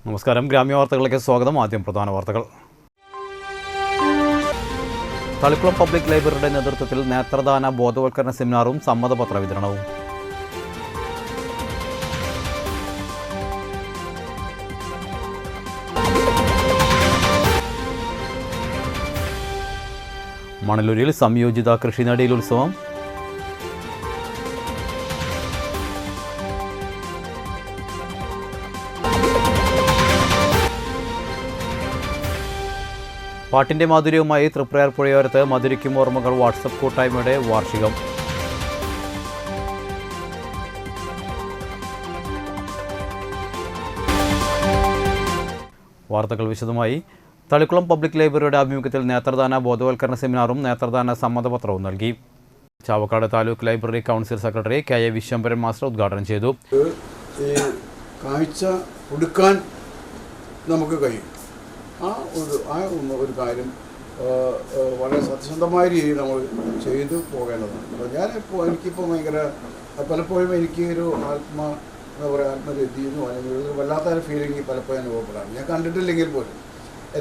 നമസ്കാരം. ഗ്രാമീണ വാർത്തകളിലേക്ക് സ്വാഗതം. ആദ്യം പ്രധാന വാർത്തകൾ. തളിക്കുളം പബ്ലിക് ലൈബ്രറിയുടെ നേതൃത്വത്തിൽ നേത്രദാന ബോധവൽക്കരണ സെമിനാറും സമ്മതപത്ര വിതരണവും. മണലൂരിൽ സംയോജിത കൃഷിനടിയിൽ ഉത്സവം. പാട്ടിൻ്റെ മാധുര്യവുമായി തൃപ്രയാർ പുഴയോരത്ത് മധുരിക്കും ഓർമ്മകൾ വാട്സപ്പ് കൂട്ടായ്മയുടെ വാർഷികം. വാർത്തകൾ വിശദമായി. തളിക്കുളം പബ്ലിക് ലൈബ്രറിയുടെ ആഭിമുഖ്യത്തിൽ നേത്രദാന ബോധവൽക്കരണ സെമിനാറും നേത്രദാന സമ്മതപത്രവും നൽകി. Chavakkad taluk library council secretary K A Viswambharan master ഉദ്ഘാടനം ചെയ്തു. കാഴ്ച കൊടുക്കാൻ നമുക്ക് കഴിയും. ഒരു കാര്യം വളരെ സത്യസന്ധമായ രീതിയിൽ നമ്മൾ ചെയ്തു പോകേണ്ടതാണ്. അപ്പോൾ എനിക്കിപ്പോൾ ഭയങ്കര പലപ്പോഴും എനിക്ക് ഒരു എന്താ പറയുക ആത്മരതിയെന്നോ അല്ലെങ്കിൽ ഒരു വല്ലാത്തൊരു ഫീലിംഗ് പലപ്പോഴും അനുഭവപ്പെടാറ്. ഞാൻ കണ്ടിട്ടില്ലെങ്കിൽ പോലും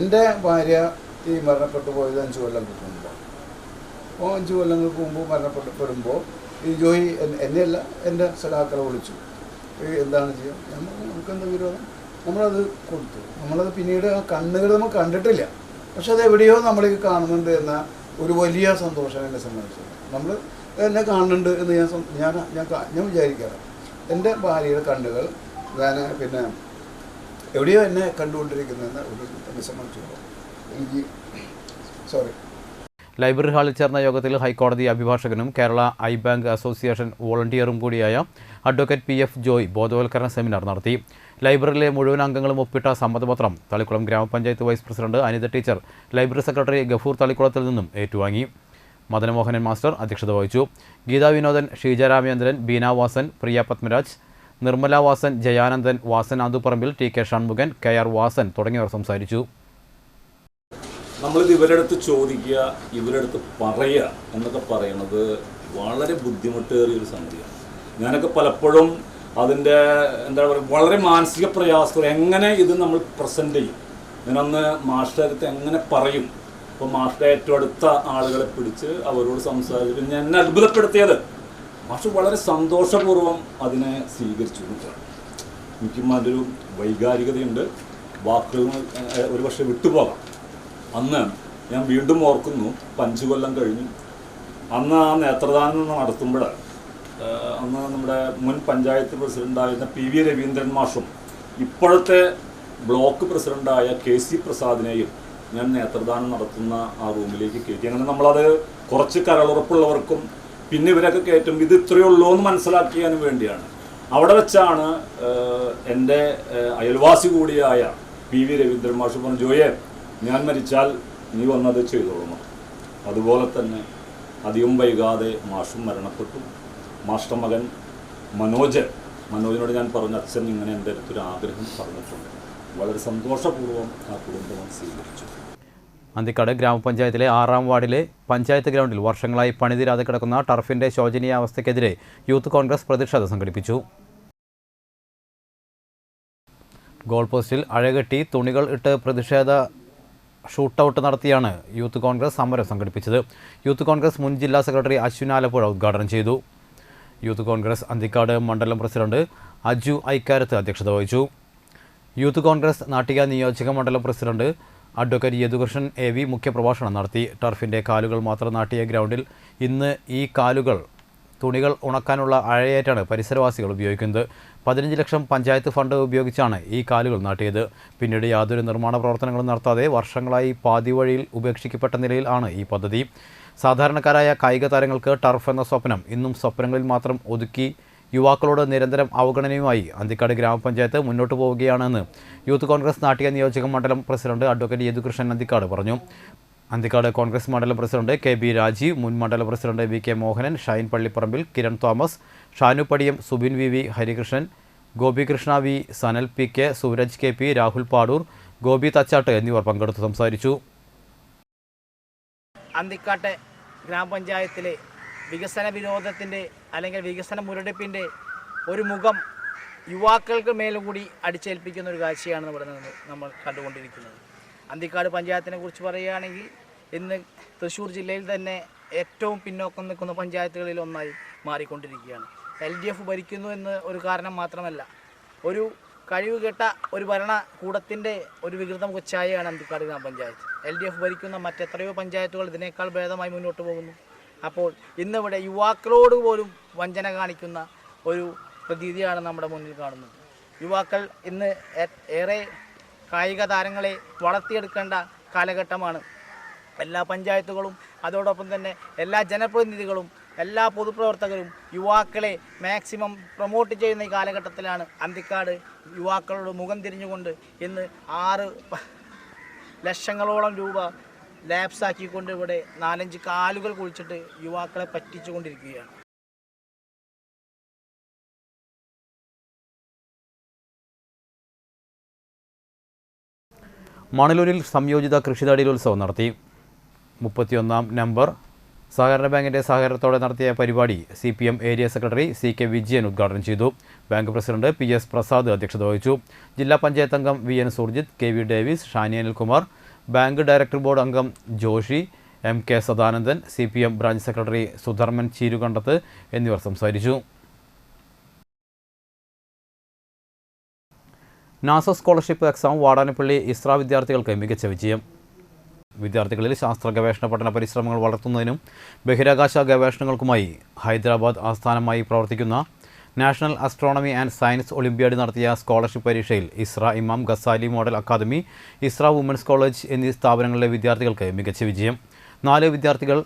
എൻ്റെ ഭാര്യ ഈ മരണപ്പെട്ടു പോയത് 5 കൊല്ലങ്ങൾക്ക് മുമ്പാണ്. അപ്പോൾ 5 കൊല്ലങ്ങൾക്ക് മുമ്പ് മരണപ്പെടുമ്പോൾ ഈ ജോയി എന്നെയല്ല എൻ്റെ സഖാക്കളെ വിളിച്ചു. എന്താണ് ചെയ്യുക, നമുക്കെന്താ വിരോധം, നമ്മളത് കൊടുത്തു. നമ്മളത് പിന്നീട് കണ്ണുകൾ നമ്മൾ കണ്ടിട്ടില്ല, പക്ഷെ അത് എവിടെയോ നമ്മൾ കാണുന്നുണ്ട് എന്ന ഒരു വലിയ സന്തോഷം എന്നെ സംബന്ധിച്ചത്. നമ്മൾ എന്നെ കാണുന്നുണ്ട് എന്ന് ഞാൻ വിചാരിക്കാറ്. എൻ്റെ ഭാര്യയുടെ കണ്ണുകൾ പിന്നെ എവിടെയോ എന്നെ കണ്ടുകൊണ്ടിരിക്കുന്നതെന്ന് എന്നെ സംബന്ധിച്ചിടത്തോളം എനിക്ക് ലൈബ്രറി ഹാളിൽ ചേർന്ന യോഗത്തിൽ ഹൈക്കോടതി അഭിഭാഷകനും കേരള ഐ ബാങ്ക് അസോസിയേഷൻ വോളണ്ടിയറും കൂടിയായ അഡ്വക്കേറ്റ് PF ജോയ് ബോധവൽക്കരണ സെമിനാർ നടത്തി. ലൈബ്രറിയിലെ മുഴുവൻ അംഗങ്ങളും ഒപ്പിട്ട സമ്മതപത്രം തളിക്കുളം ഗ്രാമപഞ്ചായത്ത് vice president Anitha teacher library secretary Gafoor തളിക്കുളത്തിൽ നിന്നും ഏറ്റുവാങ്ങി. മദനമോഹനൻ മാസ്റ്റർ അധ്യക്ഷത വഹിച്ചു. ഗീതാ വിനോദൻ, ഷീജ രാമചന്ദ്രൻ, ബീന വാസൻ, പ്രിയ പത്മരാജ്, നിർമ്മല വാസൻ, ജയാനന്ദൻ, വാസൻ ആന്തുപറമ്പിൽ, TK ഷൺമുഖൻ, KR വാസൻ തുടങ്ങിയവർ സംസാരിച്ചു. നമ്മളിത് ഇവരടുത്ത് ചോദിക്കുക, ഇവരടുത്ത് പറയുക എന്നൊക്കെ പറയുന്നത് വളരെ ബുദ്ധിമുട്ടേറിയൊരു സംഗതിയാണ്. ഞാനൊക്കെ പലപ്പോഴും അതിൻ്റെ എന്താ പറയുക വളരെ മാനസിക പ്രയാസം, എങ്ങനെ ഇത് നമ്മൾ പ്രസൻറ്റ് ചെയ്യും. ഞാനന്ന് മാസ്റ്ററുടെ അടുത്ത് എങ്ങനെ പറയും. അപ്പോൾ മാസ്റ്ററുടെ ഏറ്റവും അടുത്ത ആളുകളെ പിടിച്ച് അവരോട് സംസാരിച്ചു. പിന്നെ എന്നെ അത്ഭുതപ്പെടുത്തിയത് മാസ്റ്റർ വളരെ സന്തോഷപൂർവ്വം അതിനെ സ്വീകരിച്ചു. എനിക്കും അതിലൊരു വൈകാരികതയുണ്ട്, വാക്കുകൾ ഒരുപക്ഷെ വിട്ടുപോകാം. അന്ന് ഞാൻ വീണ്ടും ഓർക്കുന്നു, 5 കൊല്ലം കഴിഞ്ഞു. അന്ന് ആ നേത്രദാനം നടത്തുമ്പോൾ അന്ന് നമ്മുടെ മുൻ പഞ്ചായത്ത് പ്രസിഡൻ്റായിരുന്ന PV രവീന്ദ്രൻ മാഷും ഇപ്പോഴത്തെ ബ്ലോക്ക് പ്രസിഡൻ്റായ KC പ്രസാദിനെയും ഞാൻ നേത്രദാനം നടത്തുന്ന ആ റൂമിലേക്ക് കയറ്റി. അങ്ങനെ നമ്മളത് കുറച്ച് കരളുറപ്പുള്ളവർക്കും പിന്നെ ഇവരൊക്കെ കയറ്റും ഇത് ഇത്രയേ ഉള്ളൂ എന്ന് മനസ്സിലാക്കിയതിന് വേണ്ടിയാണ്. അവിടെ വെച്ചാണ് എൻ്റെ അയൽവാസി കൂടിയായ PV രവീന്ദ്രൻ മാഷ് പറഞ്ഞു, ജോയെ ഞാൻ മരിച്ചാൽ നീ വന്നത് ചെയ്തോളണം. അതുപോലെ തന്നെ അധികം വൈകാതെ മാഷും മരണപ്പെട്ടു. മാസ്റ്റർ മകൻ മനോജിനോട് ഞാൻ പറഞ്ഞു, അച്ഛൻ ഇങ്ങനെ എൻ്റെ അടുത്തൊരു ആഗ്രഹം പറഞ്ഞിട്ടുണ്ട്. വളരെ സന്തോഷപൂർവ്വം ആ കുടുംബം സ്വീകരിച്ചു. അന്തിക്കാട് ഗ്രാമപഞ്ചായത്തിലെ 6ാം വാർഡിലെ പഞ്ചായത്ത് ഗ്രൗണ്ടിൽ വർഷങ്ങളായി പണിതീരാതെ കിടക്കുന്ന ടർഫിൻ്റെ ശോചനീയാവസ്ഥയ്ക്കെതിരെ യൂത്ത് കോൺഗ്രസ് പ്രതിഷേധം സംഘടിപ്പിച്ചു. ഗോൾ പോസ്റ്റിൽ അഴകെട്ടി തുണികൾ ഇട്ട് പ്രതിഷേധ ഷൂട്ടൗട്ട് നടത്തിയാണ് യൂത്ത് കോൺഗ്രസ് സമരം സംഘടിപ്പിച്ചത്. യൂത്ത് കോൺഗ്രസ് മുൻ ജില്ലാ സെക്രട്ടറി അശ്വിൻ ആലപ്പുഴ ഉദ്ഘാടനം ചെയ്തു. യൂത്ത് കോൺഗ്രസ് അന്തിക്കാട് മണ്ഡലം പ്രസിഡന്റ് അജു ഐക്കാരത്ത് അധ്യക്ഷത വഹിച്ചു. യൂത്ത് കോൺഗ്രസ് നാട്ടിക നിയോജക മണ്ഡലം പ്രസിഡന്റ് അഡ്വക്കേറ്റ് യദുകൃഷ്ണൻ AV മുഖ്യപ്രഭാഷണം നടത്തി. ടർഫിൻ്റെ കാലുകൾ മാത്രം നാട്ടിയ ഗ്രൗണ്ടിൽ ഇന്ന് ഈ കാലുകൾ തുണികൾ ഉണക്കാനുള്ള അഴയേറ്റാണ് പരിസരവാസികൾ ഉപയോഗിക്കുന്നത്. 15 ലക്ഷം പഞ്ചായത്ത് ഫണ്ട് ഉപയോഗിച്ചാണ് ഈ കാലുകൾ നാട്ടിയത്. പിന്നീട് യാതൊരു നിർമ്മാണ പ്രവർത്തനങ്ങളും നടത്താതെ വർഷങ്ങളായി പാതി വഴിയിൽ ഉപേക്ഷിക്കപ്പെട്ട നിലയിൽ ആണ് ഈ പദ്ധതി. സാധാരണക്കാരായ കായിക താരങ്ങൾക്ക് ടർഫ് എന്ന സ്വപ്നം ഇന്നും സ്വപ്നങ്ങളിൽ മാത്രം ഒതുക്കി യുവാക്കളോട് നിരന്തരം അവഗണനയുമായി അന്തിക്കാട് ഗ്രാമപഞ്ചായത്ത് മുന്നോട്ട് പോവുകയാണെന്ന് യൂത്ത് കോൺഗ്രസ് നാട്ടിക നിയോജക മണ്ഡലം പ്രസിഡന്റ് അഡ്വക്കേറ്റ് യദുകൃഷ്ണൻ അന്തിക്കാട് പറഞ്ഞു. അന്തിക്കാട് കോൺഗ്രസ് മണ്ഡലം പ്രസിഡന്റ് KB രാജീവ്, മുൻ മണ്ഡലം president VK Mohanan, Shine Pallipparambil, Kiran Thomas, Shanu Padiyam, Subin VV, Harikrishnan, Gopikrishna V, Sanal PK, Sooraj KP, Rahul Padoor, Gopi Thachatt എന്നിവർ പങ്കെടുത്ത് സംസാരിച്ചു. അന്തിക്കാട്ടെ ഗ്രാമപഞ്ചായത്തിലെ വികസന വിരോധത്തിൻ്റെ അല്ലെങ്കിൽ വികസന മുരടിപ്പിൻ്റെ ഒരു മുഖം യുവാക്കൾക്ക് മേലും കൂടി അടിച്ചേൽപ്പിക്കുന്ന ഒരു കാഴ്ചയാണ് ഇവിടെ നിന്ന് നമ്മൾ കണ്ടുകൊണ്ടിരിക്കുന്നത്. അന്തിക്കാട് പഞ്ചായത്തിനെ കുറിച്ച് പറയുകയാണെങ്കിൽ ഇന്ന് തൃശ്ശൂർ ജില്ലയിൽ തന്നെ ഏറ്റവും പിന്നോക്കം നിൽക്കുന്ന പഞ്ചായത്തുകളിൽ ഒന്നായി മാറിക്കൊണ്ടിരിക്കുകയാണ്. LDF ഭരിക്കുന്നു എന്ന് ഒരു കാരണം മാത്രമല്ല, ഒരു കഴിവുകെട്ട ഒരു ഭരണകൂടത്തിൻ്റെ ഒരു വികൃതം കൊച്ചായാണ് അന്തിക്കാട് ഗ്രാമപഞ്ചായത്ത്. LDF ഭരിക്കുന്ന മറ്റെത്രയോ പഞ്ചായത്തുകൾ ഇതിനേക്കാൾ ഭേദമായി മുന്നോട്ട് പോകുന്നു. അപ്പോൾ ഇന്നിവിടെ യുവാക്കളോട് പോലും വഞ്ചന കാണിക്കുന്ന ഒരു പ്രതീതിയാണ് നമ്മുടെ മുന്നിൽ കാണുന്നത്. യുവാക്കൾ ഇന്ന് ഏറെ കായിക താരങ്ങളെ വളർത്തിയെടുക്കേണ്ട കാലഘട്ടമാണ്. എല്ലാ പഞ്ചായത്തുകളും അതോടൊപ്പം തന്നെ എല്ലാ ജനപ്രതിനിധികളും എല്ലാ പൊതുപ്രവർത്തകരും യുവാക്കളെ മാക്സിമം പ്രൊമോട്ട് ചെയ്യുന്ന ഈ കാലഘട്ടത്തിലാണ് അന്തിക്കാട് യുവാക്കളോട് മുഖം തിരിഞ്ഞുകൊണ്ട് ഇന്ന് 6 ലക്ഷങ്ങളോളം രൂപ ലാപ്സാക്കിക്കൊണ്ട് ഇവിടെ 4-5 കാലുകൾ കുഴിച്ചിട്ട് യുവാക്കളെ പറ്റിച്ചുകൊണ്ടിരിക്കുകയാണ്. മണലൂരിൽ സംയോജിത കൃഷിതടിയിലുത്സവം നടത്തി. 31-ാം നമ്പർ സഹകരണ ബാങ്കിൻ്റെ സഹകരണത്തോടെ നടത്തിയ പരിപാടി CPM area secretary CK Vijayan ഉദ്ഘാടനം ചെയ്തു. ബാങ്ക് പ്രസിഡന്റ് PS പ്രസാദ് അധ്യക്ഷത വഹിച്ചു. ജില്ലാ പഞ്ചായത്ത് അംഗം VN Surjith, KV Davis, Shani Anilkumar, bank director board അംഗം Joshy, MK Sadanandan, CPM branch secretary Sudharman Cheerukandath എന്നിവർ സംസാരിച്ചു. NASA scholarship exam Vatanappally Isra വിദ്യാർത്ഥികൾക്ക് മികച്ച വിജയം. വിദ്യാർത്ഥികളിൽ ശാസ്ത്ര ഗവേഷണ പഠന പരിശ്രമങ്ങൾ വളർത്തുന്നതിനും ബഹിരാകാശ ഗവേഷണങ്ങൾക്കുമായി ഹൈദരാബാദ് ആസ്ഥാനമായി പ്രവർത്തിക്കുന്ന national astronomy and science olympiad നടത്തിയ സ്കോളർഷിപ്പ് പരീക്ഷയിൽ Isra Imam Ghazali model academy, Isra women's college എന്നീ സ്ഥാപനങ്ങളിലെ വിദ്യാർത്ഥികൾക്ക് മികച്ച വിജയം. 4 വിദ്യാർത്ഥികൾ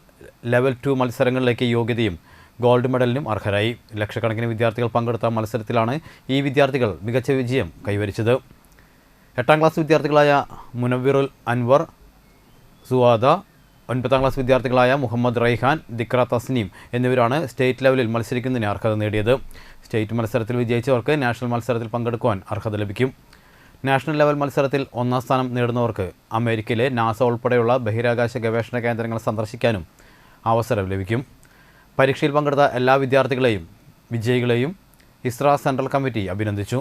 ലെവൽ 2 മത്സരങ്ങളിലേക്ക് യോഗ്യതയും ഗോൾഡ് മെഡലിനും അർഹരായി. ലക്ഷക്കണക്കിന് വിദ്യാർത്ഥികൾ പങ്കെടുത്ത മത്സരത്തിലാണ് ഈ വിദ്യാർത്ഥികൾ മികച്ച വിജയം കൈവരിച്ചത്. 8ാം ക്ലാസ് വിദ്യാർത്ഥികളായ മുനവ്വിറുൽ അൻവർ, സുവാദ, 9ാം ക്ലാസ് വിദ്യാർത്ഥികളായ മുഹമ്മദ് റൈഹാൻ, ദിക്ര തസ്നീം എന്നിവരാണ് സ്റ്റേറ്റ് ലെവലിൽ മത്സരിക്കുന്നതിന് അർഹത നേടിയത്. സ്റ്റേറ്റ് മത്സരത്തിൽ വിജയിച്ചവർക്ക് നാഷണൽ മത്സരത്തിൽ പങ്കെടുക്കുവാൻ അർഹത ലഭിക്കും. നാഷണൽ ലെവൽ മത്സരത്തിൽ 1ാം സ്ഥാനം നേടുന്നവർക്ക് അമേരിക്കയിലെ നാസ ഉൾപ്പെടെയുള്ള ബഹിരാകാശ ഗവേഷണ കേന്ദ്രങ്ങൾ സന്ദർശിക്കാനും അവസരം ലഭിക്കും. പരീക്ഷയിൽ പങ്കെടുത്ത എല്ലാ വിജയികളെയും ഇസ്ര സെൻട്രൽ കമ്മിറ്റി അഭിനന്ദിച്ചു.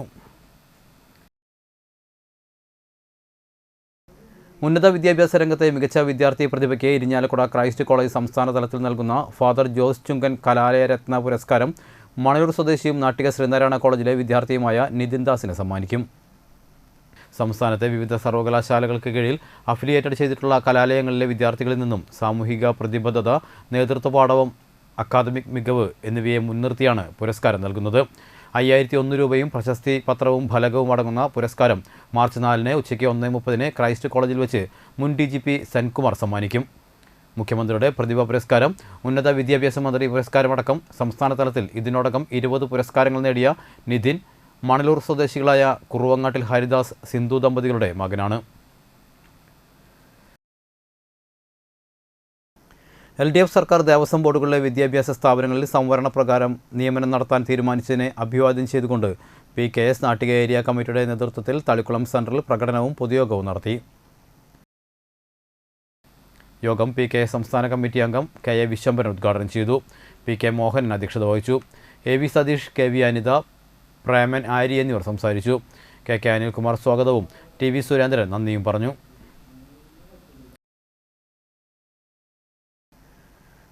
ഉന്നത വിദ്യാഭ്യാസ രംഗത്തെ മികച്ച വിദ്യാർത്ഥി പ്രതിഭയ്ക്ക് ഇരിഞ്ഞാലക്കുട ക്രൈസ്റ്റ് കോളേജ് സംസ്ഥാന തലത്തിൽ നൽകുന്ന ഫാദർ ജോസ് ചുങ്കൻ കലാലയ രത്ന പുരസ്കാരം മണലൂർ സ്വദേശിയും നാട്ടിക ശ്രീനാരായണ കോളേജിലെ വിദ്യാർത്ഥിയുമായ നിതിൻ ദാസിന് സമ്മാനിക്കും. സംസ്ഥാനത്തെ വിവിധ സർവകലാശാലകൾക്ക് കീഴിൽ അഫിലിയേറ്റഡ് ചെയ്തിട്ടുള്ള കലാലയങ്ങളിലെ വിദ്യാർത്ഥികളിൽ നിന്നും സാമൂഹിക പ്രതിബദ്ധത, നേതൃത്വപാടവം, അക്കാദമിക് മികവ് എന്നിവയെ മുൻനിർത്തിയാണ് പുരസ്കാരം നൽകുന്നത്. 5001 രൂപയും പ്രശസ്തി പത്രവും ഫലകവും അടങ്ങുന്ന പുരസ്കാരം മാർച്ച് 4-ന് ഉച്ചയ്ക്ക് 1:30-ന് ക്രൈസ്റ്റ് കോളേജിൽ വെച്ച് മുൻ DGP സെൻകുമാർ സമ്മാനിക്കും. മുഖ്യമന്ത്രിയുടെ പ്രതിഭ പുരസ്കാരം, ഉന്നത വിദ്യാഭ്യാസ മന്ത്രി പുരസ്കാരമടക്കം സംസ്ഥാന തലത്തിൽ ഇതിനോടകം 20 പുരസ്കാരങ്ങൾ നേടിയ നിതിൻ മണലൂർ സ്വദേശികളായ കുറുവങ്ങാട്ടിൽ ഹരിദാസ്, സിന്ധു ദമ്പതികളുടെ മകനാണ്. LDF സർക്കാർ ദേവസ്വം ബോർഡുകളിലെ വിദ്യാഭ്യാസ സ്ഥാപനങ്ങളിൽ സംവരണ പ്രകാരം നിയമനം നടത്താൻ തീരുമാനിച്ചതിനെ അഭിവാദ്യം ചെയ്തുകൊണ്ട് PKS നാട്ടിക ഏരിയ കമ്മിറ്റിയുടെ നേതൃത്വത്തിൽ തളിക്കുളം സെൻട്രൽ പ്രകടനവും പൊതുയോഗവും നടത്തി. യോഗം PKS സംസ്ഥാന കമ്മിറ്റി അംഗം KA വിശ്വംഭരൻ ഉദ്ഘാടനം ചെയ്തു. PK മോഹൻ അധ്യക്ഷത വഹിച്ചു. AV സതീഷ്, KV അനിത, പ്രേമൻ ആരി എന്നിവർ സംസാരിച്ചു. KK അനിൽകുമാർ സ്വാഗതവും TV സുരേന്ദ്രൻ നന്ദിയും പറഞ്ഞു.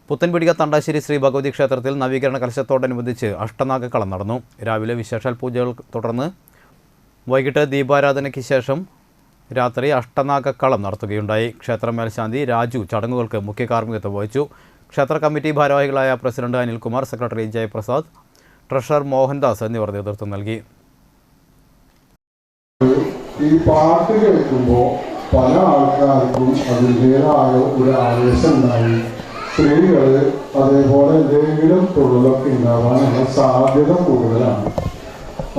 പുത്തൻപിടിക തണ്ടാശ്ശേരി ശ്രീ ഭഗവതി ക്ഷേത്രത്തിൽ നവീകരണ കലശത്തോടനുബന്ധിച്ച് അഷ്ടനാഗക്കളം നടന്നു. രാവിലെ വിശേഷാൽ പൂജകൾ തുടർന്ന് വൈകിട്ട് ദീപാരാധനയ്ക്ക് ശേഷം രാത്രി അഷ്ടനാഗക്കളം നടത്തുകയുണ്ടായി. ക്ഷേത്ര മേൽശാന്തി രാജു ചടങ്ങുകൾക്ക് മുഖ്യ കാർമ്മികത്വം വഹിച്ചു. ക്ഷേത്ര കമ്മിറ്റി ഭാരവാഹികളായ president Anilkumar, secretary Jayaprasad, treasurer Mohandas എന്നിവർ നേതൃത്വം നൽകി. ഈ പാട്ട് കേൾക്കുമ്പോൾ പല ആൾക്കാർക്കും അതിൻ്റെതായ ഒരു ആവേശം ഉണ്ടായി. സ്ത്രീകൾ അതേപോലെ എന്തെങ്കിലും തൊഴിലൊക്കെ ഉണ്ടാവാനുള്ള സാധ്യത കൂടുതലാണ്.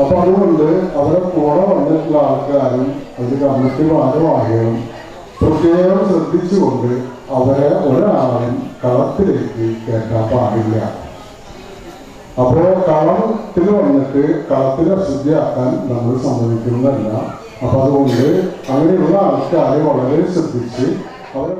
അപ്പം അതുകൊണ്ട് അവരെ കൂടെ വന്നിട്ടുള്ള ആൾക്കാരും അത് കമ്മിറ്റി ഭാരവാഹികളും പ്രത്യേകം ശ്രദ്ധിച്ചുകൊണ്ട് അവരെ ഒരാളും കളത്തിലേക്ക് കേൾക്കാൻ പാടില്ല. അപ്പോൾ കളത്തിൽ വന്നിട്ട് കളത്തിനെ ശുദ്ധിയാക്കാൻ നമ്മൾ സമ്മതിക്കുന്നതല്ല. അപ്പം അതുകൊണ്ട് അങ്ങനെയുള്ള ആൾക്കാരെ വളരെ ശ്രദ്ധിച്ച് അവരെ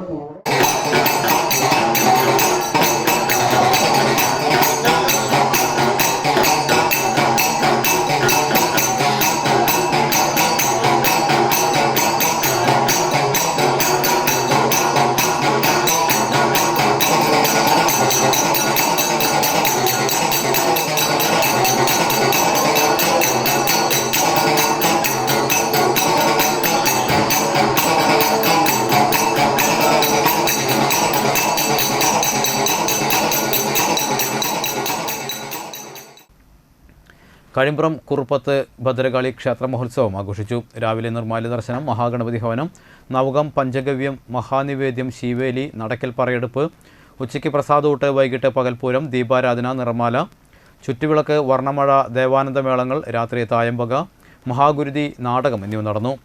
കഴിമ്പ്രം കുറുപ്പത്ത് ഭദ്രകാളി ക്ഷേത്ര മഹോത്സവം ആഘോഷിച്ചു. രാവിലെ നിർമ്മാല്യ ദർശനം, മഹാഗണപതി ഹവനം, നവകം, പഞ്ചഗവ്യം, മഹാനിവേദ്യം, ശീവേലി, നടക്കൽ പറയെടുപ്പ്, ഉച്ചയ്ക്ക് പ്രസാദൂട്ട്, വൈകിട്ട് പകൽപൂരം, ദീപാരാധന, നിറമാല, ചുറ്റുവിളക്ക്, വർണ്ണമഴ, ദേവാനന്ദമേളങ്ങൾ, രാത്രി തായമ്പക, മഹാഗുരുതി, നാടകം എന്നിവ നടന്നു.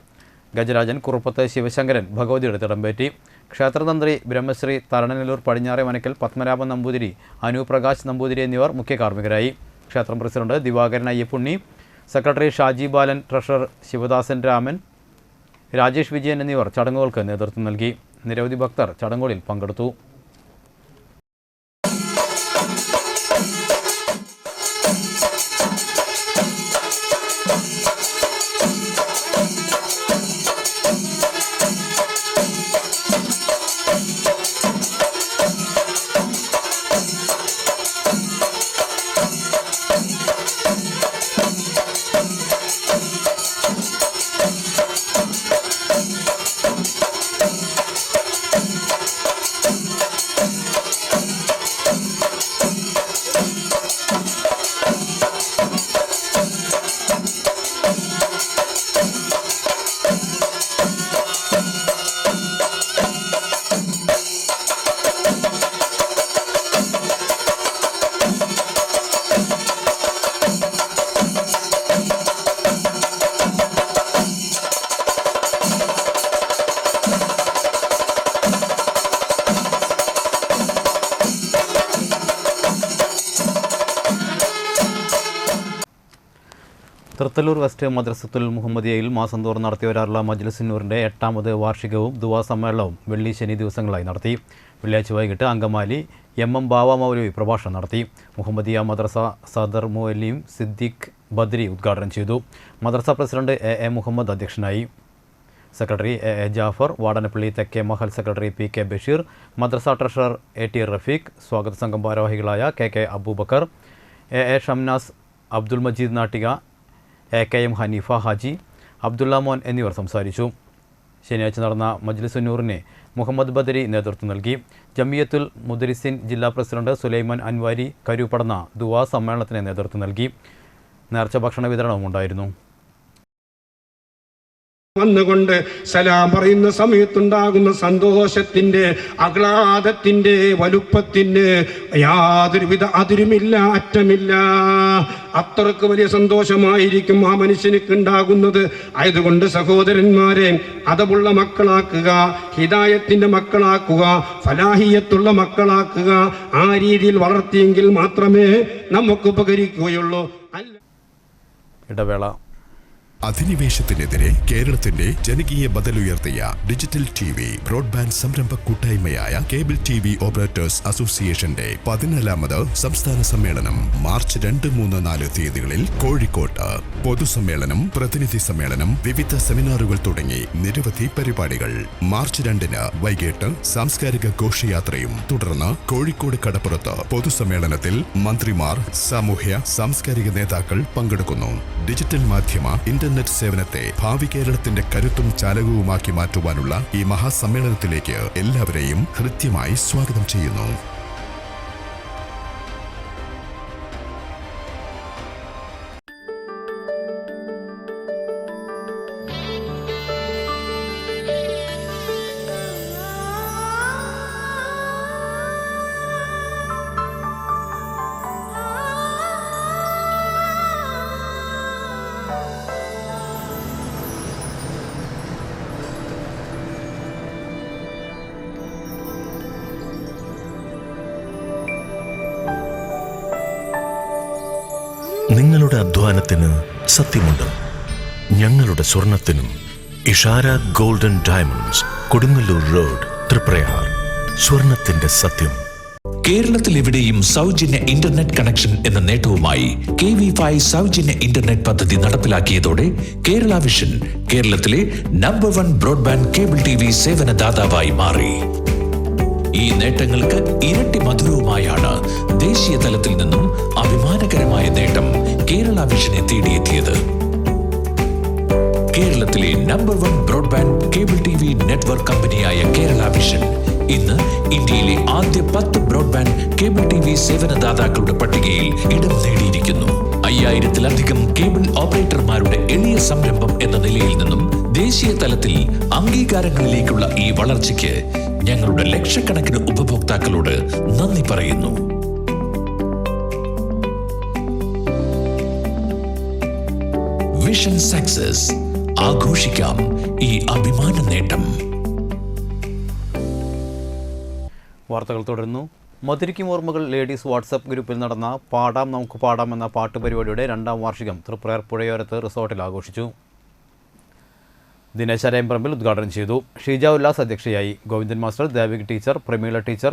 ഗജരാജൻ കുറുപ്പത്ത് ശിവശങ്കരൻ ഭഗവതിയുടെ തിടമ്പേറ്റി. ക്ഷേത്രതന്ത്രി ബ്രഹ്മശ്രീ തരണനെല്ലൂർ പടിഞ്ഞാറെ മനക്കൽ പത്മനാഭൻ നമ്പൂതിരി, അനുപ്രകാശ് നമ്പൂതിരി എന്നിവർ മുഖ്യ കാർമ്മികരായി. ക്ഷേത്രം പ്രസിഡന്റ് ദിവാകരൻ അയ്യപ്പുണ്ണി, സെക്രട്ടറി ഷാജി ബാലൻ, ട്രഷറർ ശിവദാസൻ രാമൻ, രാജേഷ് വിജയൻ എന്നിവർ ചടങ്ങുകൾക്ക് നേതൃത്വം നൽകി. നിരവധി ഭക്തർ ചടങ്ങുകളിൽ പങ്കെടുത്തു. തൃത്തല്ലൂർ വെസ്റ്റ് മദ്രസത്തുൽ മുഹമ്മദിയയിൽ മാസം തോറും നടത്തി വരാറുള്ള മജ്ലിസുന്നൂറിൻ്റെ 8ാമത് വാർഷികവും ദുആ സമ്മേളനവും വെള്ളി ശനി ദിവസങ്ങളായി നടത്തി. വെള്ളിയാഴ്ച വൈകിട്ട് അങ്കമാലി MM ബാവ മൗലവി പ്രഭാഷണം നടത്തി. മുഹമ്മദിയ മദ്രസ സദർ മുഅല്ലിം സിദ്ദീഖ് ബദ്രി ഉദ്ഘാടനം ചെയ്തു. മദ്രസ പ്രസിഡന്റ് AA മുഹമ്മദ് അധ്യക്ഷനായി. സെക്രട്ടറി AA ജാഫർ, വാടനപ്പള്ളി തെക്കേ Mahal secretary PK Basheer, madrasa treasurer AT Rafeeq, സ്വാഗത സംഘം ഭാരവാഹികളായ KK Abubakar, AA Shamnas, Abdul Majeed Nattika, AKM Haneefa Haji, Abdulla മോൻ എന്നിവർ സംസാരിച്ചു. ശനിയാഴ്ച നടന്ന മജ്ലിസുന്നൂറിന് മുഹമ്മദ് ബദരി നേതൃത്വം നൽകി. ജമിയത്തുൽ മുദരിസിൻ ജില്ലാ പ്രസിഡന്റ് സുലൈമാൻ അൻവാരി കരൂപ്പടന്ന ദുആ സമ്മേളനത്തിന് നേതൃത്വം നൽകി. നേർച്ച ഭക്ഷണ വിതരണവും ഉണ്ടായിരുന്നു. വന്നുകൊണ്ട് സലാം പറയുന്ന സമയത്തുണ്ടാകുന്ന സന്തോഷത്തിന്റെ ആഹ്ലാദത്തിന്റെ വലുപ്പത്തിന് യാതൊരുവിധ അതിരുമില്ല, അറ്റമില്ല. അത്രക്ക് വലിയ സന്തോഷമായിരിക്കും ആ മനുഷ്യനിക്ക് ഉണ്ടാകുന്നത്. ആയതുകൊണ്ട് സഹോദരന്മാരെ, അതമുള്ള മക്കളാക്കുക, ഹിദായത്തിന്റെ മക്കളാക്കുക, ഫലാഹിയത്തുള്ള മക്കളാക്കുക. ആ രീതിയിൽ വളർത്തിയെങ്കിൽ മാത്രമേ നമുക്ക് ഉപകരിക്കുകയുള്ളൂ. ഇടവേള. അധിനിവേശത്തിനെതിരെ കേരളത്തിന്റെ ജനകീയ ബദലുയർത്തിയ ഡിജിറ്റൽ TV ബ്രോഡ്ബാൻഡ് സംരംഭ കൂട്ടായ്മയായ കേബിൾ TV ഓപ്പറേറ്റേഴ്സ് അസോസിയേഷന്റെ 14ാമത് സംസ്ഥാന സമ്മേളനം മാർച്ച് 2, 3, 4 തീയതികളിൽ കോഴിക്കോട്ട്. പൊതുസമ്മേളനം, പ്രതിനിധി സമ്മേളനം, വിവിധ സെമിനാറുകൾ തുടങ്ങി നിരവധി പരിപാടികൾ. മാർച്ച് 2-ന് വൈകിട്ട് സാംസ്കാരിക ഘോഷയാത്രയും. തുടർന്ന് കോഴിക്കോട് കടപ്പുറത്ത് പൊതുസമ്മേളനത്തിൽ മന്ത്രിമാർ, സാമൂഹ്യ സാംസ്കാരിക നേതാക്കൾ പങ്കെടുക്കുന്നു. ഡിജിറ്റൽ മാധ്യമ ഇന്റർനെറ്റ് സേവനത്തെ ഭാവി കേരളത്തിന്റെ കരുത്തും ചാലകവുമാക്കി മാറ്റുവാനുള്ള ഈ മഹാസമ്മേളനത്തിലേക്ക് എല്ലാവരെയും ഹൃദ്യമായി സ്വാഗതം ചെയ്യുന്നു. നിങ്ങളുടെ അധ്വാനത്തിന് സത്യമുണ്ട്. ഞങ്ങളുടെ സ്വർണത്തിനും. Ishara golden diamonds, Kodungallur road, Triprayar. സ്വർണത്തിന്റെ സത്യം. കേരളത്തിൽ എവിടെയും സൗജന്യ ഇന്റർനെറ്റ് കണക്ഷൻ എന്ന നേട്ടവുമായി KV5 സൗജന്യ ഇന്റർനെറ്റ് പദ്ധതി നടപ്പിലാക്കിയതോടെ കേരള വിഷൻ കേരളത്തിലെ നമ്പർ 1 ബ്രോഡ്ബാൻഡ് കേബിൾ TV സേവനദാതാവായി മാറി. ഈ നേട്ടങ്ങൾക്ക് ഇരട്ടി മധുരവുമായാണ് ദേശീയ തലത്തിൽ നിന്നും അഭിമാനകരമായ നേട്ടം കേരള വിഷനെ തേടിയെത്തിയത്. കേരളത്തിലെ number 1 broadband cable TV network കമ്പനിയായ കേരള വിഷൻ ഇന്ന് ഇന്ത്യയിലെ ആദ്യ 10 ബ്രോഡ്ബാൻഡ് കേബിൾ TV സേവനദാതാക്കളുടെ പട്ടികയിൽ ഇടം നേടിയിരിക്കുന്നു. 5000-ത്തിലധികം കേബിൾ ഓപ്പറേറ്റർമാരുടെ എളിയ സംരംഭം എന്ന നിലയിൽ നിന്നും ദേശീയ തലത്തിൽ അംഗീകാരങ്ങളിലേക്കുള്ള ഈ വളർച്ചയ്ക്ക് ഞങ്ങളുടെ ലക്ഷക്കണക്കിന് ഉപഭോക്താക്കളോട് നന്ദി പറയുന്നു. വിഷൻ സക്സസ്, ആഘോഷിക്കാം ഈ അഭിമാന നേട്ടം. വാർത്തകൾ തുടരുന്നു. മധുരിക്കും ഓർമ്മകൾ ലേഡീസ് വാട്സപ്പ് ഗ്രൂപ്പിൽ നടന്ന പാടാം നമുക്ക് പാടാം എന്ന പാട്ടുപരിപാടിയുടെ 2ാം വാർഷികം തൃപ്രയാർ പുഴയോരത്ത് റിസോർട്ടിൽ ആഘോഷിച്ചു. ദിനേശ് അരയമ്പറമ്പിൽ ഉദ്ഘാടനം ചെയ്തു. ഷീജ ഉല്ലാസ് അധ്യക്ഷയായി. Govindan master, Devik teacher, Prameela teacher,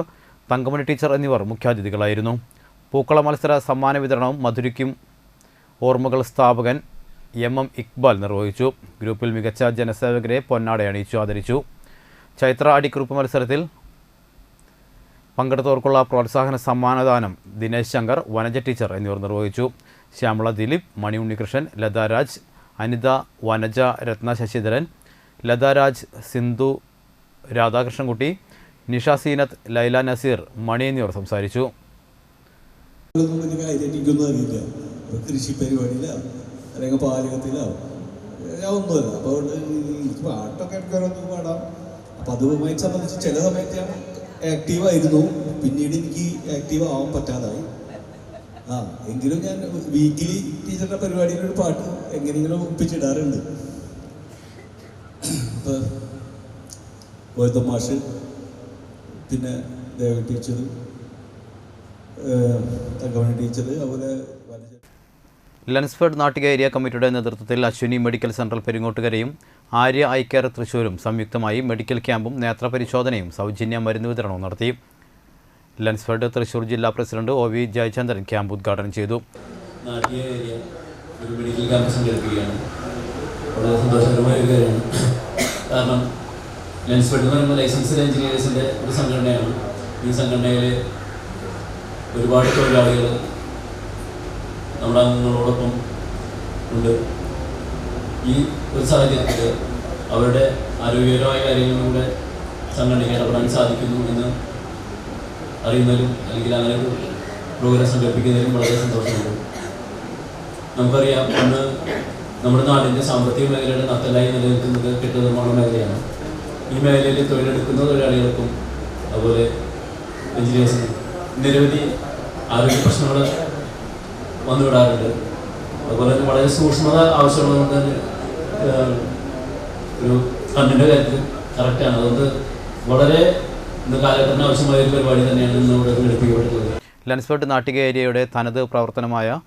Thankamani teacher എന്നിവർ മുഖ്യാതിഥികളായിരുന്നു. പൂക്കള മത്സര സമ്മാന വിതരണവും മധുരിക്കും ഓർമ്മകൾ സ്ഥാപകൻ MM ഇക്ബാൽ നിർവഹിച്ചു. ഗ്രൂപ്പിൽ മികച്ച ജനസേവകരെ പൊന്നാട അണിയിച്ചു ആദരിച്ചു. ചൈത്ര അടിക്കുറിപ്പ് മത്സരത്തിൽ പങ്കെടുത്തവർക്കുള്ള പ്രോത്സാഹന സമ്മാനദാനം ദിനേശ് ശങ്കർ, വനജ ടീച്ചർ എന്നിവർ നിർവഹിച്ചു. ശ്യാമള ദിലീപ്, മണി ഉണ്ണികൃഷ്ണൻ, ലതാരാജ്, അനിത, വനജ, രത്ന ശശിധരൻ, ലതാരാജ്, സിന്ധു, രാധാകൃഷ്ണൻകുട്ടി, നിഷ സീനത്ത്, ലൈല നസീർ, മണി എന്നിവർ സംസാരിച്ചു. കൃഷി പരിപാടിയിലാവും അല്ലെങ്കിൽ പാചകത്തിലാവും, ഞാൻ ഒന്നുമല്ല. അപ്പോൾ പാട്ടൊക്കെ എടുക്കാനൊന്നും പാടാം. അപ്പോൾ അതുമായി സംബന്ധിച്ച് ചില സമയത്ത് ഞാൻ ആക്റ്റീവായിരുന്നു, പിന്നീട് എനിക്ക് ആക്റ്റീവ് ആവാൻ പറ്റാതായി. എങ്കിലും ഞാൻ വീക്കിലി ടീച്ചറുടെ പരിപാടിയിലൊരു പാട്ട് എങ്ങനെയെങ്കിലും ഒപ്പിച്ചിടാറുണ്ട്. ഇപ്പോൾ ഗോവിന്ദ മാഷ്, പിന്നെ ദേവ ടീച്ചർ, തങ്കമണി ടീച്ചർ, അതുപോലെ ലൻസ്ഫെഡ് നാട്ടിക ഏരിയ കമ്മിറ്റിയുടെ നേതൃത്വത്തിൽ അശ്വിനി മെഡിക്കൽ സെൻട്രൽ പെരിങ്ങോട്ടുകരയും ആര്യ ഐ കെയർ തൃശ്ശൂരും സംയുക്തമായി മെഡിക്കൽ ക്യാമ്പും നേത്രപരിശോധനയും സൗജന്യ മരുന്ന് വിതരണവും നടത്തി. ലൻസ്ഫെഡ് തൃശ്ശൂർ ജില്ലാ പ്രസിഡന്റ് OV ജയചന്ദ്രൻ ക്യാമ്പ് ഉദ്ഘാടനം ചെയ്തു. നാട്ടിക ഏരിയ ഒരു മെഡിക്കൽ ക്യാമ്പ് സംഘടിപ്പിക്കുകയാണ്. വളരെ സന്തോഷകരമായ ഒരു കാര്യമാണ്. കാരണം ലെൻസ്ഫെഡ് എന്ന് പറയുമ്പോൾ ലൈസൻസ്ഡ് എഞ്ചിനീയേഴ്സിൻ്റെ ഒരു സംഘടനയാണ്. ഈ സംഘടനയിൽ ഒരുപാട് തൊഴിലാളികൾ നമ്മുടെ അംഗങ്ങളോടൊപ്പം ഉണ്ട്. ഈ ഒരു സാഹചര്യത്തിൽ അവരുടെ ആരോഗ്യകരമായ കാര്യങ്ങളിലൂടെ സംഘടനയ്ക്ക് ഇടപെടാൻ സാധിക്കുന്നു എന്ന് അറിയുന്നതിലും അല്ലെങ്കിൽ അങ്ങനെ ഒരു പ്രോഗ്രാം സംഘടിപ്പിക്കുന്നതിലും വളരെ സന്തോഷമുണ്ട്. നമുക്കറിയാം, ഇന്ന് നമ്മുടെ നാടിൻ്റെ സാമ്പത്തിക മേഖലയുടെ നത്തലായി നിലനിൽക്കുന്നത് കെട്ടിട നിർമ്മാണ മേഖലയാണ്. ഈ മേഖലയിൽ തൊഴിലെടുക്കുന്ന തൊഴിലാളികൾക്കും അതുപോലെ എഞ്ചിനീയേഴ്സിനും നിരവധി ആരോഗ്യ പ്രശ്നങ്ങൾ വന്നുവിടാറുണ്ട്. അതുപോലെ തന്നെ വളരെ സൂക്ഷ്മത ആവശ്യമുള്ളതുകൊണ്ട് തന്നെ ഒരു കണ്ണിൻ്റെ കാര്യത്തിൽ കറക്റ്റാണ്. അതുകൊണ്ട് വളരെ ഇന്ന് കാലഘട്ടത്തിന് ആവശ്യമായ ഒരു പരിപാടി തന്നെയാണ് ഇന്നിവിടെ സംഘടിപ്പിക്കപ്പെട്ടുള്ളത്. ലൻസ്ഫെഡ് നാട്ടിക ഏരിയയുടെ തനത് പ്രവർത്തനമായ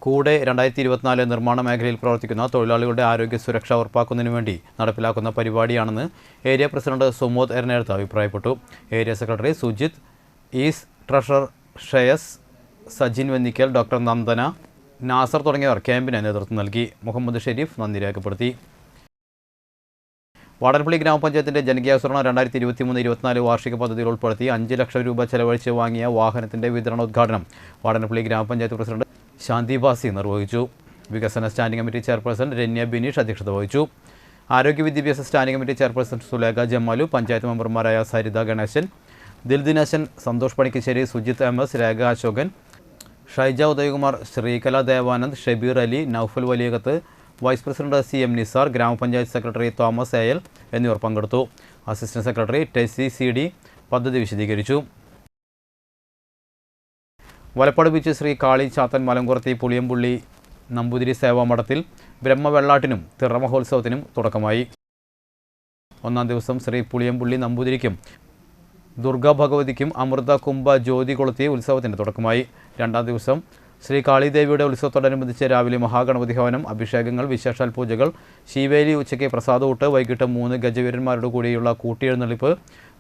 കൂടെ 2024 നിർമ്മാണ മേഖലയിൽ പ്രവർത്തിക്കുന്ന തൊഴിലാളികളുടെ ആരോഗ്യ സുരക്ഷ ഉറപ്പാക്കുന്നതിനു വേണ്ടി നടപ്പിലാക്കുന്ന പരിപാടിയാണെന്ന് ഏരിയ പ്രസിഡന്റ് സുമോദ് എറണേടത്ത് അഭിപ്രായപ്പെട്ടു. ഏരിയ സെക്രട്ടറി സുജിത്, ഈസ് ട്രഷറർ ഷയസ്, സജിൻ വെന്നിക്കൽ, ഡോക്ടർ നന്ദന, നാസർ തുടങ്ങിയവർ ക്യാമ്പിന് നേതൃത്വം നൽകി. മുഹമ്മദ് ഷെരീഫ് നന്ദി രേഖപ്പെടുത്തി. വാടൻപള്ളി ഗ്രാമപഞ്ചായത്തിൻ്റെ ജനകീയാസൂത്രണം 2023-24 വാർഷിക പദ്ധതിയിൽ ഉൾപ്പെടുത്തി 5 ലക്ഷം രൂപ ചെലവഴിച്ച് വാങ്ങിയ വാഹനത്തിൻ്റെ വിതരണോദ്ഘാടനം വാടൻപള്ളി ഗ്രാമപഞ്ചായത്ത് പ്രസിഡന്റ് ശാന്തി ബാസി നിർവഹിച്ചു. വികസന standing committee chairperson Ranya Bineesh അധ്യക്ഷത വഹിച്ചു. ആരോഗ്യ വിദ്യാഭ്യാസ standing committee chairperson Sulekha Jamalu, panchayat മെമ്പർമാരായ Saritha Ganeshan, Dildineshan, Santhosh Panikkassery, Sujith MS, Rekha Ashokan, Shaija Udayakumar, Sreekala Devanand, Shabeer Ali, Noufal Valiyakath, vice president CM Nisar, ഗ്രാമപഞ്ചായത്ത് സെക്രട്ടറി തോമസ് AL എന്നിവർ പങ്കെടുത്തു. അസിസ്റ്റന്റ് സെക്രട്ടറി ടെസി CD പദ്ധതി വിശദീകരിച്ചു. വലപ്പാട് ബീച്ച് ശ്രീ കാളി ചാത്തൻ മലംകുറത്തി പുളിയമ്പുള്ളി നമ്പൂതിരി സേവാമഠത്തിൽ ബ്രഹ്മവെള്ളാട്ടിനും തിറ മഹോത്സവത്തിനും തുടക്കമായി. 1-ാം ദിവസം ശ്രീ പുളിയമ്പുള്ളി നമ്പൂതിരിക്കും ദുർഗാ ഭഗവതിക്കും അമൃത കുംഭ ജ്യോതി കൊളുത്തി ഉത്സവത്തിന് തുടക്കമായി. 2-ാം ദിവസം ശ്രീ കാളിദേവിയുടെ ഉത്സവത്തോടനുബന്ധിച്ച് രാവിലെ മഹാഗണപതി ഹവനം, അഭിഷേകങ്ങൾ, വിശേഷാൽ പൂജകൾ, ശീവേലി, ഉച്ചയ്ക്ക് പ്രസാദൂട്ട്, വൈകിട്ട് 3 ഗജവീരന്മാരുടെ കൂടിയുള്ള കൂട്ടിയെഴുന്നള്ളിപ്പ്,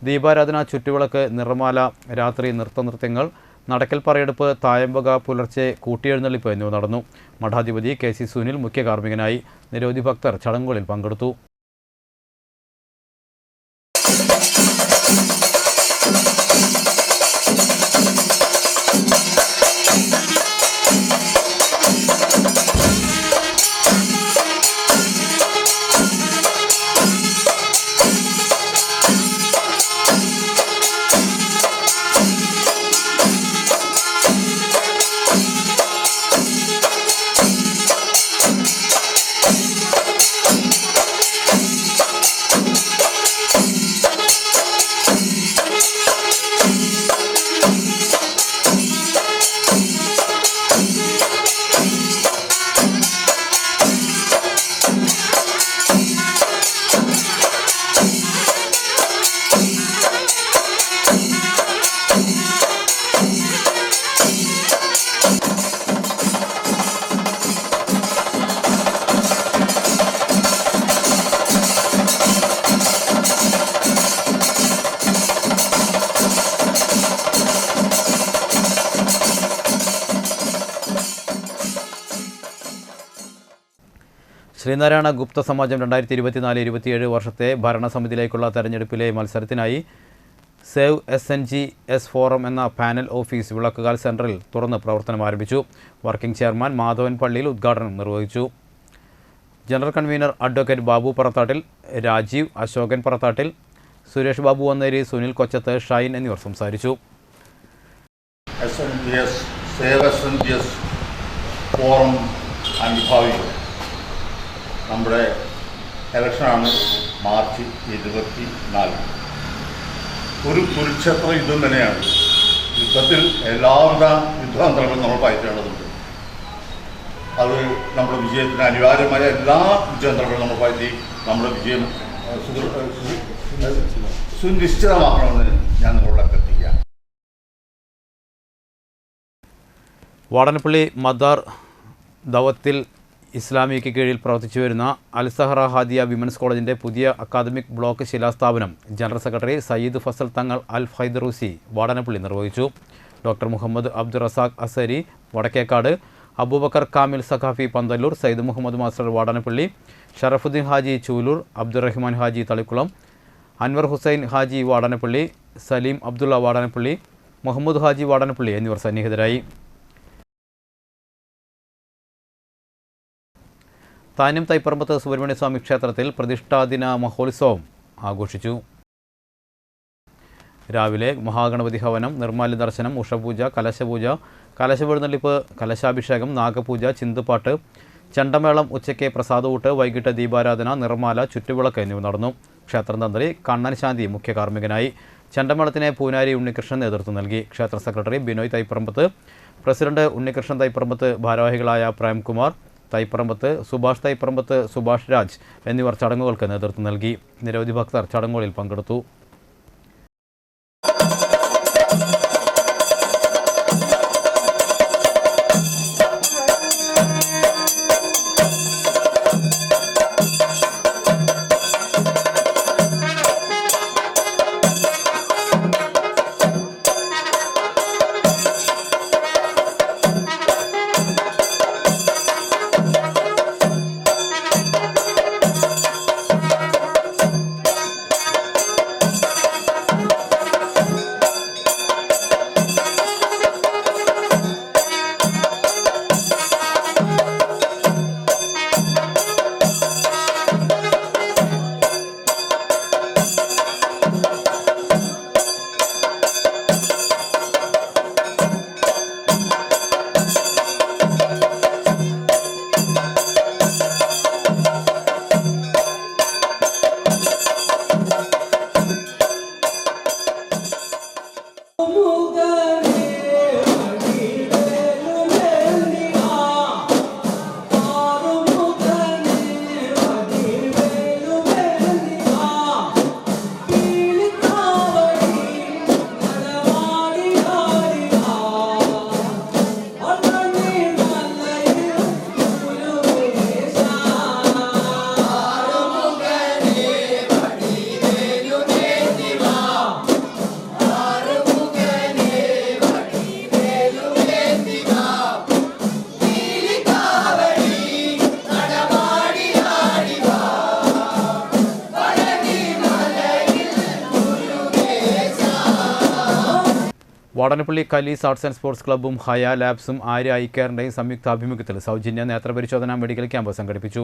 ദീപാരാധന, ചുറ്റുവിളക്ക്, നിറമാല, രാത്രി നൃത്തനൃത്യങ്ങൾ, നടക്കൽ പറയെടുപ്പ്, തായമ്പക, പുലർച്ചെ കൂട്ടിയെഴുന്നള്ളിപ്പ് എന്നിവ നടന്നു. മഠാധിപതി KC സുനിൽ മുഖ്യ കാർമ്മികനായി. നിരവധി ഭക്തർ ചടങ്ങുകളിൽ പങ്കെടുത്തു. ശ്രീനാരായണ ഗുപ്ത സമാജം 2024-27 വർഷത്തെ ഭരണസമിതിയിലേക്കുള്ള തെരഞ്ഞെടുപ്പിലെ മത്സരത്തിനായി സേവ് SNGS ഫോറം എന്ന പാനൽ ഓഫീസ് വിളക്കുകാൽ സെൻറ്ററിൽ തുറന്ന് പ്രവർത്തനം ആരംഭിച്ചു. വർക്കിംഗ് ചെയർമാൻ മാധവൻ പള്ളിയിൽ ഉദ്ഘാടനം നിർവഹിച്ചു. General convener advocate Babu Parathattil, Rajeev, Ashokan Parathattil, Suresh Babu Vanneri, Sunil Kochath, Shine എന്നിവർ സംസാരിച്ചു. സേവ് SNGS ഫോറം അനുഭാവികൾ നമ്മുടെ ഇലക്ഷനാണ് മാർച്ച് 24. ഒരു കുരുക്ഷേത്ര യുദ്ധം തന്നെയാണ്. യുദ്ധത്തിൽ എല്ലാവിധ യുദ്ധതന്ത്രങ്ങളും നമ്മൾ പയറ്റേണ്ടതുണ്ട്. അത് നമ്മുടെ വിജയത്തിന് അനിവാര്യമായ എല്ലാ യുദ്ധതന്ത്രങ്ങളും നമ്മൾ പയറ്റി നമ്മുടെ വിജയം സുനിശ്ചിതമാക്കണമെന്ന് ഞാൻ നിങ്ങളോട് അഭ്യർത്ഥിക്കാം. വാടനപ്പള്ളി മദാർ ദവത്തിൽ ഇസ്ലാമിക്ക് കീഴിൽ പ്രവർത്തിച്ചു വരുന്ന അൽസഹറ ഹാദിയ വിമൻസ് കോളേജിൻ്റെ പുതിയ അക്കാദമിക് ബ്ലോക്ക് ശിലാസ്ഥാപനം ജനറൽ സെക്രട്ടറി സയ്യിദ് ഫസൽ തങ്ങൾ അൽ ഫൈദറൂസി വാടനപ്പള്ളി നിർവഹിച്ചു. ഡോക്ടർ മുഹമ്മദ് അബ്ദുൾ റസാഖ് അസരി വടക്കേക്കാട്, അബൂബക്കർ കാമിൽ സഖാഫി പന്തല്ലൂർ, സയ്യിദ് മുഹമ്മദ് മാസ്റ്റർ വാടനപ്പള്ളി, ഷറഫുദ്ദീൻ ഹാജി ചൂലൂർ, അബ്ദുറഹ്മാൻ ഹാജി തളിക്കുളം, അൻവർ ഹുസൈൻ ഹാജി വാടനപ്പള്ളി, സലീം അബ്ദുള്ള വാടനപ്പള്ളി, മുഹമ്മദ് ഹാജി വാടനപ്പള്ളി എന്നിവർ സന്നിഹിതരായി. താന്യം തൈപ്പറമ്പത്ത് സുബ്രഹ്മണ്യസ്വാമി ക്ഷേത്രത്തിൽ പ്രതിഷ്ഠാദിന മഹോത്സവം ആഘോഷിച്ചു. രാവിലെ മഹാഗണപതി ഹവനം, നിർമ്മാല്യ ദർശനം, ഉഷപൂജ, കലശപൂജ, കലശവെഴുന്നള്ളിപ്പ്, കലശാഭിഷേകം, നാഗപൂജ, ചിന്തുപാട്ട്, ചെണ്ടമേളം, ഉച്ചയ്ക്ക് പ്രസാദൂട്ട്, വൈകിട്ട് ദീപാരാധന, നിർമ്മാല, ചുറ്റുവിളക്ക് എന്നിവ നടന്നു. ക്ഷേത്രം തന്ത്രി കണ്ണൻ ശാന്തി മുഖ്യ കാർമ്മികനായി. ചെണ്ടമേളത്തിന് പൂനാരി ഉണ്ണികൃഷ്ണൻ നേതൃത്വം നൽകി. ക്ഷേത്ര സെക്രട്ടറി ബിനോയ് തൈപ്പറമ്പത്ത്, പ്രസിഡന്റ് ഉണ്ണികൃഷ്ണൻ തൈപ്പറമ്പത്ത്, ഭാരവാഹികളായ പ്രേംകുമാർ തൈപ്പറമ്പത്ത്, സുഭാഷ് തൈപ്പറമ്പത്ത്, സുഭാഷ് രാജ് എന്നിവർ ചടങ്ങുകൾക്ക് നേതൃത്വം നൽകി. നിരവധി ഭക്തർ ചടങ്ങുകളിൽ പങ്കെടുത്തു. Vatanappally Kalees arts and sports ക്ലബ്ബും ഹയ ലാബ്സും ആര്യ ഐ കെയറിൻ്റെയും സംയുക്താഭിമുഖ്യത്തിൽ സൗജന്യ നേത്രപരിശോധന മെഡിക്കൽ ക്യാമ്പ് സംഘടിപ്പിച്ചു.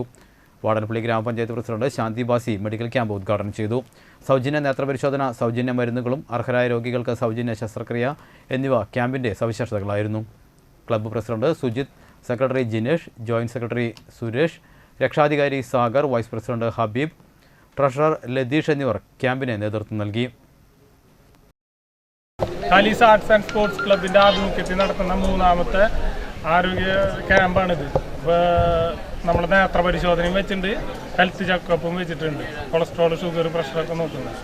വാടനപ്പള്ളി ഗ്രാമപഞ്ചായത്ത് president Shanthi Basi medical camp ഉദ്ഘാടനം ചെയ്തു. സൗജന്യ നേത്രപരിശോധന, സൗജന്യ മരുന്നുകളും അർഹരായ രോഗികൾക്ക് സൗജന്യ ശസ്ത്രക്രിയ എന്നിവ ക്യാമ്പിൻ്റെ സവിശേഷതകളായിരുന്നു. Club president Sujith, secretary Jinesh, joint secretary Suresh, രക്ഷാധികാരി Sagar, vice president Habeeb, treasurer Latheesh എന്നിവർ ക്യാമ്പിന് നേതൃത്വം നൽകി. കലീസ് ആർട്സ് ആൻഡ് സ്പോർട്സ് ക്ലബിൻ്റെ ആഭിമുഖ്യത്തിൽ നടത്തുന്ന മൂന്നാമത്തെ ആരോഗ്യ ക്യാമ്പാണിത്. ഇപ്പോൾ നമ്മൾ നേത്ര പരിശോധനയും വെച്ചിട്ടുണ്ട്, ഹെൽത്ത് ചെക്കപ്പും വെച്ചിട്ടുണ്ട്, കൊളസ്ട്രോൾ, ഷുഗർ, പ്രഷറൊക്കെ നോക്കുന്നത്.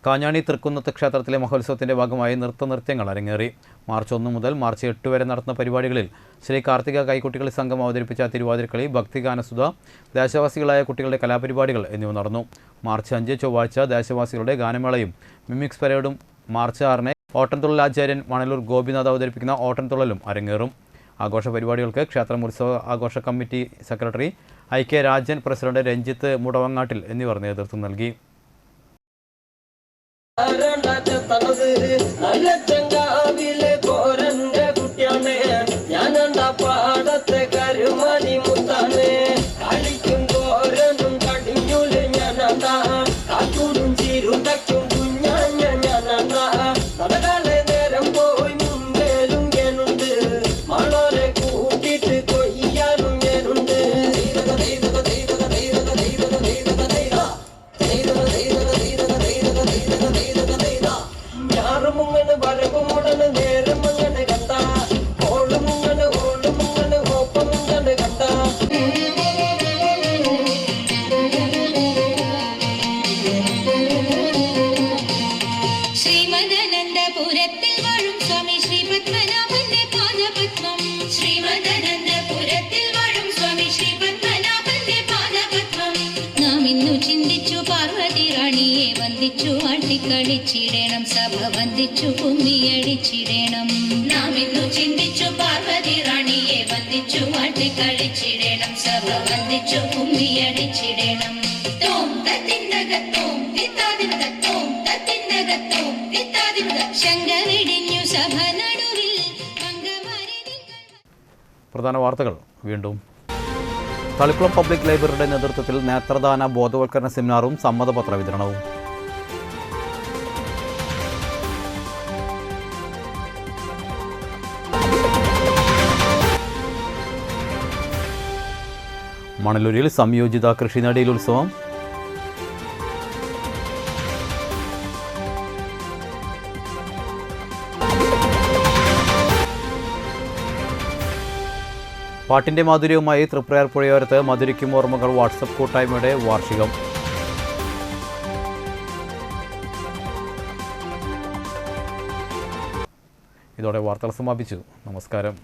കാഞ്ഞാണി തൃക്കുന്നത്ത് ക്ഷേത്രത്തിലെ മഹോത്സവത്തിൻ്റെ ഭാഗമായി നൃത്തനൃത്യങ്ങൾ അരങ്ങേറി. മാർച്ച് 1 മുതൽ മാർച്ച് 8 വരെ നടത്തുന്ന പരിപാടികളിൽ ശ്രീ കാർത്തിക കൈക്കുട്ടികളി സംഘം അവതരിപ്പിച്ച തിരുവാതിരക്കളി, ഭക്തിഗാനസുധ, ദേശവാസികളായ കുട്ടികളുടെ കലാപരിപാടികൾ എന്നിവ നടന്നു. മാർച്ച് 5 ചൊവ്വാഴ്ച ദേശവാസികളുടെ ഗാനമേളയും മിമിക്സ് പരേഡും, മാർച്ച് 6 ഓട്ടൻതുള്ളൽ ആചാര്യൻ മണലൂർ ഗോപിനാഥ് അവതരിപ്പിക്കുന്ന ഓട്ടൻതുള്ളലും അരങ്ങേറും. ആഘോഷ പരിപാടികൾക്ക് ക്ഷേത്രം ഉത്സവ ആഘോഷ committee secretary IK Rajan, president Ranjith Mudavangattil എന്നിവർ നേതൃത്വം നൽകി. കളിച്ചിടണം, സഭ വന്ദിച്ചു കുമ്മിയടിച്ചിടണം. നാം ഇന്നു ചിന്തിച്ചു പാർവതി റാണിയെ വന്ദിച്ചു ആട്ടിക്കളിച്ചിടണം, സഭ വന്ദിച്ചു കുമ്മിയടിച്ചിടണം. തോം തത്തിന്നകത്തോം തിത്താതിമകത്തോം തത്തിന്നകത്തോം തിത്താതിമക ശങ്ക വെടിഞ്ഞു സഭ നടുവിൽ. പ്രധാന വാർത്തകൾ വീണ്ടും. തളിക്കുളം പബ്ലിക് ലൈബ്രറിയുടെ നേതൃത്വത്തിൽ നേത്രദാന ബോധവൽക്കരണ സെമിനാറും സമ്മതപത്ര വിതരണവും. മണലൂരിൽ സംയോജിത കൃഷിനടിയിൽ ഉത്സവം. പാട്ടിൻ്റെ മാധുര്യവുമായി തൃപ്രയാർ പുഴയോരത്ത് മധുരിക്കും ഓർമ്മകൾ വാട്സപ്പ് കൂട്ടായ്മയുടെ വാർഷികം. ഇതോടെ വാർത്തകൾ സമാപിച്ചു. നമസ്കാരം.